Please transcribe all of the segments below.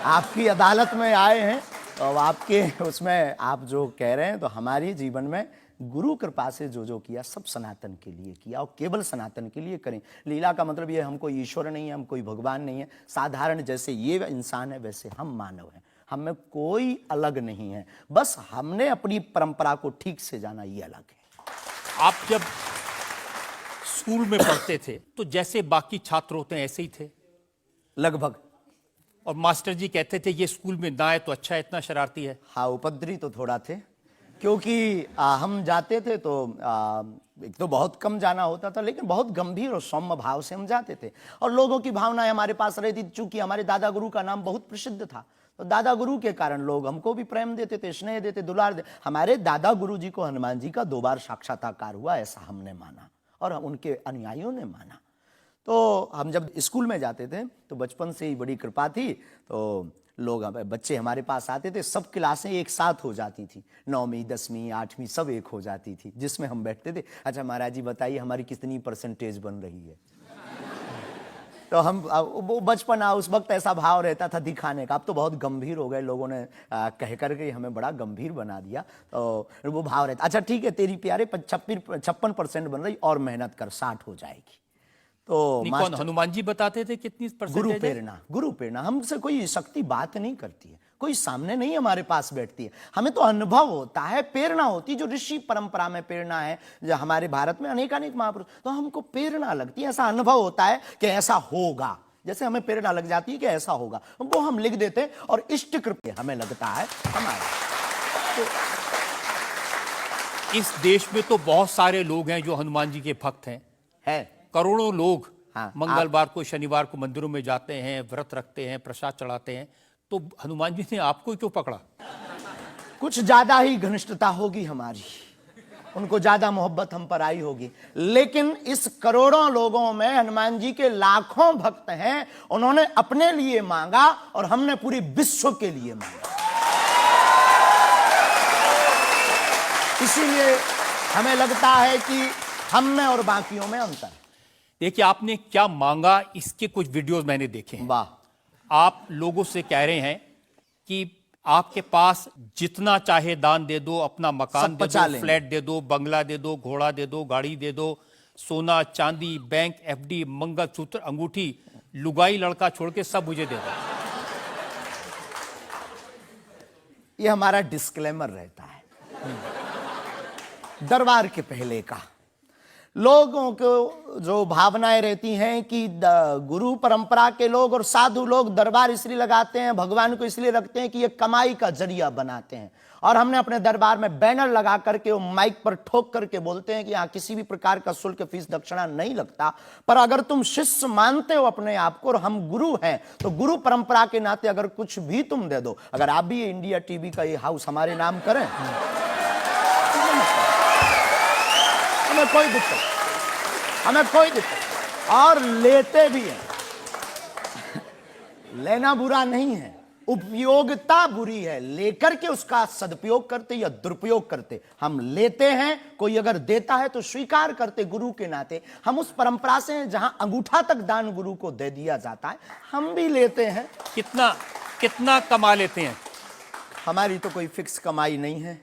आपकी अदालत में आए हैं और आपके उसमें आप जो कह रहे हैं, तो हमारे जीवन में गुरु कृपा से जो जो किया सब सनातन के लिए किया और केवल सनातन के लिए करें। लीला का मतलब ये हम कोई ईश्वर नहीं है, हम कोई भगवान नहीं है। साधारण जैसे ये इंसान है वैसे हम मानव हैं, हम में कोई अलग नहीं है, बस हमने अपनी परंपरा को ठीक से जाना, ये अलग है। आप जब स्कूल में पढ़ते थे तो जैसे बाकी छात्र होते हैं ऐसे ही थे लगभग। और मास्टर जी कहते थे ये स्कूल में ना है तो अच्छा है, इतना शरारती है। हाँ, उपद्रवी तो थोड़ा थे, क्योंकि हम जाते थे तो एक तो बहुत कम जाना होता था, लेकिन बहुत गंभीर और सौम्य भाव से हम जाते थे और लोगों की भावनाएं हमारे पास रहती थी। चूंकि हमारे दादा गुरु का नाम बहुत प्रसिद्ध था, तो दादा गुरु के कारण लोग हमको भी प्रेम देते थे, स्नेह देते, दुलार देते। हमारे दादा गुरु जी को हनुमान जी का 2 बार साक्षात्कार हुआ, ऐसा हमने माना और उनके अनुयायियों ने माना। तो हम जब स्कूल में जाते थे तो बचपन से ही बड़ी कृपा थी, तो लोग बच्चे हमारे पास आते थे, सब क्लासें एक साथ हो जाती थी, 9वीं 10वीं 8वीं सब एक हो जाती थी, जिसमें हम बैठते थे। अच्छा महाराज जी बताइए हमारी कितनी परसेंटेज बन रही है। तो हम वो बचपना, उस वक्त ऐसा भाव रहता था दिखाने का। अब तो बहुत गंभीर हो गए, लोगों ने कह करके हमें बड़ा गंभीर बना दिया, तो वो भाव रहता। अच्छा ठीक है तेरी प्यारे 56% बन रही, और मेहनत कर 60 हो जाएगी। तो कौन हनुमान जी बताते थे कितनी परसेंटेज? गुरु प्रेरणा हमसे कोई शक्ति बात नहीं करती है, कोई सामने नहीं हमारे पास बैठती है, हमें तो अनुभव होता है, प्रेरणा होती है। जो ऋषि परंपरा में प्रेरणा है, जो हमारे भारत में अनेकानेक महापुरुष, तो हमको प्रेरणा लगती है, ऐसा अनुभव होता है कि ऐसा होगा। जैसे हमें प्रेरणा लग जाती है कि ऐसा होगा, वो हम लिख देते हैं और इष्ट कृपा हमें लगता है हमारा। तो इस देश में तो बहुत सारे लोग हैं जो हनुमान जी के भक्त हैं, करोड़ों लोग। हाँ, मंगलवार को शनिवार को मंदिरों में जाते हैं, व्रत रखते हैं, प्रसाद चढ़ाते हैं, तो हनुमान जी ने आपको क्यों पकड़ा? कुछ ज्यादा ही घनिष्ठता होगी हमारी, उनको ज्यादा मोहब्बत हम पर आई होगी। लेकिन इस करोड़ों लोगों में हनुमान जी के लाखों भक्त हैं, उन्होंने अपने लिए मांगा और हमने पूरी विश्व के लिए मांगा। इसीलिए हमें लगता है कि हम में और बाकियों में अंतर। देखिए आपने क्या मांगा, इसके कुछ वीडियोस मैंने देखे हैं। वाह। आप लोगों से कह रहे हैं कि आपके पास जितना चाहे दान दे दो, अपना मकान दे दो, फ्लैट दे दो, बंगला दे दो, घोड़ा दे दो, गाड़ी दे दो, सोना चांदी, बैंक, एफडी, मंगलसूत्र, अंगूठी, लुगाई लड़का छोड़ के सब मुझे दे दो। ये हमारा डिस्क्लेमर रहता है दरबार के पहले का। लोगों को जो भावनाएं रहती हैं कि गुरु परंपरा के लोग और साधु लोग दरबार इसलिए लगाते हैं, भगवान को इसलिए रखते हैं कि ये कमाई का जरिया बनाते हैं। और हमने अपने दरबार में बैनर लगा करके, वो माइक पर ठोक करके बोलते हैं कि यहाँ किसी भी प्रकार का शुल्क, फीस, दक्षिणा नहीं लगता। पर अगर तुम शिष्य मानते हो अपने आप को और हम गुरु हैं, तो गुरु परंपरा के नाते अगर कुछ भी तुम दे दो, अगर आप भी इंडिया टीवी का ये हाउस हमारे नाम करें, हमें कोई दिक्कत, और लेते भी हैं। लेना बुरा नहीं है, उपयोगिता बुरी है, लेकर के उसका सदुपयोग करते या दुरुपयोग करते। हम लेते हैं, कोई अगर देता है तो स्वीकार करते गुरु के नाते। हम उस परंपरा से हैं जहां अंगूठा तक दान गुरु को दे दिया जाता है, हम भी लेते हैं। कितना कमा लेते हैं? हमारी तो कोई फिक्स कमाई नहीं है,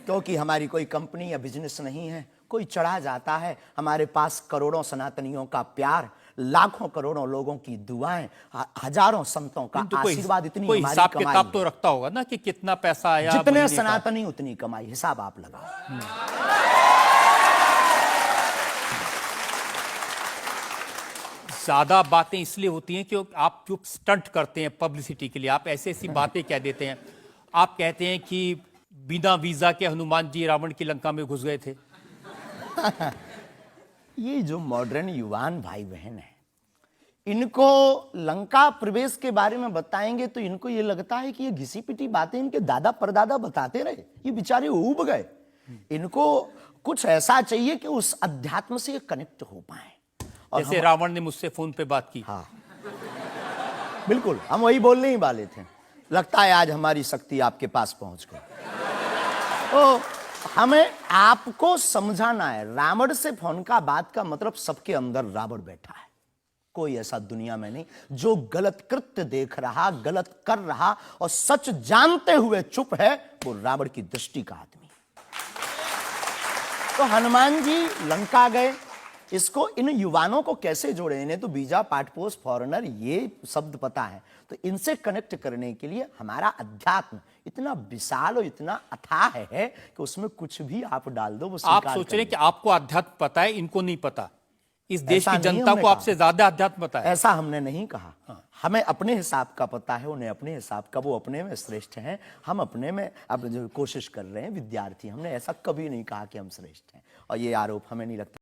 क्योंकि हमारी कोई कंपनी या बिजनेस नहीं है। कोई चढ़ा जाता है, हमारे पास करोड़ों सनातनियों का प्यार, लाखों करोड़ों लोगों की दुआएं, हजारों संतों का आशीर्वाद, इतनी कोई हिसाब किताब तो रखता होगा ना कि कितना पैसा आया। जितने सनातनी उतनी कमाई, हिसाब आप लगाओ। ज्यादा बातें इसलिए होती हैं कि आप जो स्टंट करते हैं पब्लिसिटी के लिए, आप ऐसी ऐसी बातें कह देते हैं। आप कहते हैं कि बिना वीजा के हनुमान जी रावण की लंका में घुस गए थे। ये जो मॉडर्न युवान भाई बहन है, इनको लंका प्रवेश के बारे में बताएंगे तो इनको ये लगता है कि ये घिसी पिटी बातें इनके दादा परदादा बताते रहे, ये बेचारे ऊब गए। इनको कुछ ऐसा चाहिए कि उस अध्यात्म से कनेक्ट हो पाए। और जैसे रावण ने मुझसे फोन पे बात की। हाँ बिल्कुल, हम वही बोलने ही वाले थे। लगता है आज हमारी शक्ति आपके पास पहुंच गई। तो हमें आपको समझाना है, रावण से फोन का बात का मतलब सबके अंदर रावण बैठा है। कोई ऐसा दुनिया में नहीं जो गलत कृत्य देख रहा, गलत कर रहा और सच जानते हुए चुप है, वो रावण की दृष्टि का आदमी। तो हनुमान जी लंका गए, इसको इन युवानों को कैसे जोड़े? इन्हें तो बीजा, पाठपोष, फॉरेनर ये शब्द पता है, तो इनसे कनेक्ट करने के लिए हमारा अध्यात्म इतना विशाल और इतना अथाह है कि उसमें कुछ भी आप डाल दो वो आप स्वीकार सोच रहे हैं करेंगे। कि आपको अध्यात्म पता है, इनको नहीं पता। इस देश ऐसा की नहीं जनता हमने को कहा। आपसे ज्यादा अध्यात्म पता है। ऐसा हमने नहीं कहा। हमें अपने हिसाब का पता है, उन्हें अपने हिसाब का, वो अपने में श्रेष्ठ हैं, हम अपने में अब जो कोशिश कर रहे हैं विद्यार्थी। हमने ऐसा कभी नहीं कहा कि हम श्रेष्ठ हैं, और ये आरोप हमें नहीं लगता।